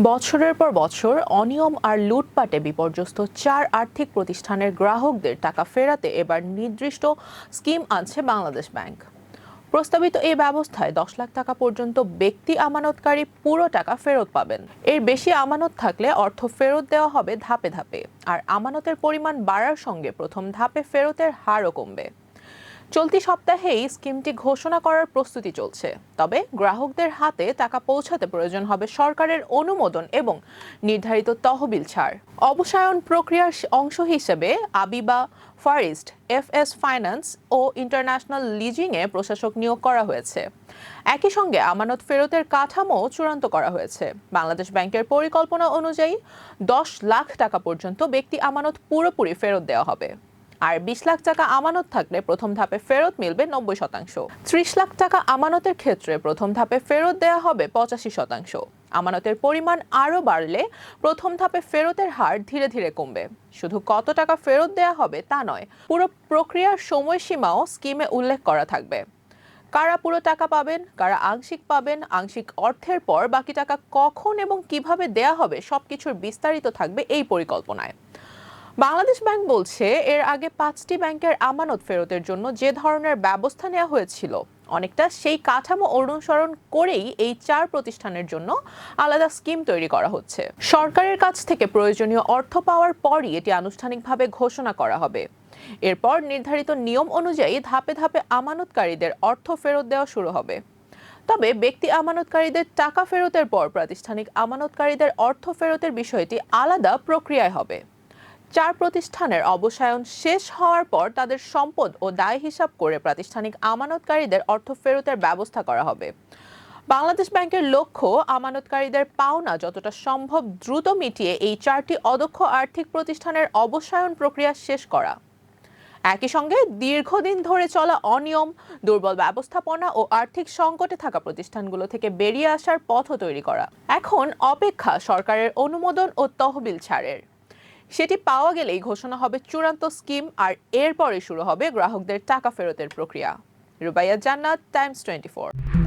বছরের পর বছর অনিয়ম আর লুটপাটে বিপর্যস্ত চার আর্থিক প্রতিষ্ঠানের গ্রাহকদের টাকা ফেরাতে এবার নির্দিষ্ট স্কিম আনছে বাংলাদেশ ব্যাংক। প্রস্তাবিত এই ব্যবস্থায় 10 লাখ টাকা পর্যন্ত ব্যক্তি আমানতকারী পুরো টাকা ফেরত পাবেন। এর বেশি আমানত থাকলে অর্থ ফেরত দেওয়া হবে ধাপে ধাপে, আর আমানতের পরিমাণ বাড়ার সঙ্গে প্রথম ধাপে ফেরতের হারও কমবে। চলতি সপ্তাহেই স্কিমটি ঘোষণা করার প্রস্তুতি চলছে, তবে গ্রাহকদের হাতে টাকা পৌঁছাতে প্রয়োজন হবে সরকারের অনুমোদন এবং নির্ধারিত তহবিল ছাড়। অবসায়ন প্রক্রিয়ার অংশ হিসেবে আবিবা, ফারিস্ট, এফএস ফাইন্যান্স ও ইন্টারন্যাশনাল লিজিংয়ে প্রশাসক নিয়োগ করা হয়েছে। একই সঙ্গে আমানত ফেরতের কাঠামো চূড়ান্ত করা হয়েছে। বাংলাদেশ ব্যাংকের পরিকল্পনা অনুযায়ী 10 লাখ টাকা পর্যন্ত ব্যক্তি আমানত পুরোপুরি ফেরত দেওয়া হবে, আর 20 লাখ টাকা আমানত থাকলে প্রথম ধাপে ফেরত মিলবে 90%। 30 লাখ টাকা আমানতের ক্ষেত্রে প্রথম ধাপে ফেরত দেওয়া হবে 85%। আমানতের পরিমাণ আরও বাড়লে প্রথম ধাপে ফেরতের হার ধীরে ধীরে কমবে। শুধু কত টাকা ফেরত দেওয়া হবে তা নয়, পুরো প্রক্রিয়ার সময়সীমাও স্কিমে উল্লেখ করা থাকবে। কারা পুরো টাকা পাবেন, কারা আংশিক পাবেন, আংশিক অর্থের পর বাকি টাকা কখন এবং কিভাবে দেয়া হবে সবকিছুর বিস্তারিত থাকবে এই পরিকল্পনায়। বাংলাদেশ ব্যাংক বলছে, এর আগে 5টি ব্যাংকের আমানত ফেরতের জন্য যে ধরনের ব্যবস্থা নেওয়া হয়েছিল অনেকটা সেই কাঠামো অনুসরণ করেই এই 4 প্রতিষ্ঠানের জন্য আলাদা স্কিম তৈরি করা হচ্ছে। সরকারের কাছ থেকে প্রয়োজনীয় অর্থ পাওয়ার পরই এটি আনুষ্ঠানিকভাবে ঘোষণা করা হবে। এরপর নির্ধারিত নিয়ম অনুযায়ী ধাপে ধাপে আমানতকারীদের অর্থ ফেরত দেওয়া শুরু হবে। তবে ব্যক্তি আমানতকারীদের টাকা ফেরতের পর প্রাতিষ্ঠানিক আমানতকারীদের অর্থ ফেরতের বিষয়টি আলাদা প্রক্রিয়ায় হবে। 4 প্রতিষ্ঠানের অবসায়ন শেষ হওয়ার পর তাদের সম্পদ ও দায় হিসাব করে প্রাতিষ্ঠানিক আমানতকারীদের অর্থ ফেরতের ব্যবস্থা করা হবে। বাংলাদেশ ব্যাংকের লক্ষ্য, আমানতকারীদের পাওনা যতটা সম্ভব দ্রুত মিটিয়ে এই 4টি অদক্ষ আর্থিক প্রতিষ্ঠানের অবসায়ন প্রক্রিয়া শেষ করা। একই সঙ্গে দীর্ঘদিন ধরে চলা অনিয়ম, দুর্বল ব্যবস্থাপনা ও আর্থিক সংকটে থাকা প্রতিষ্ঠানগুলো থেকে বেরিয়ে আসার পথও তৈরি করা। এখন অপেক্ষা সরকারের অনুমোদন ও তহবিল ছাড়ের। সেটি পাওয়া গেলেই ঘোষণা হবে চূড়ান্ত স্কিম, আর এরপরে শুরু হবে গ্রাহকদের টাকা ফেরতের প্রক্রিয়া। রুবাইয়া জান্নাত, টাইমস 24।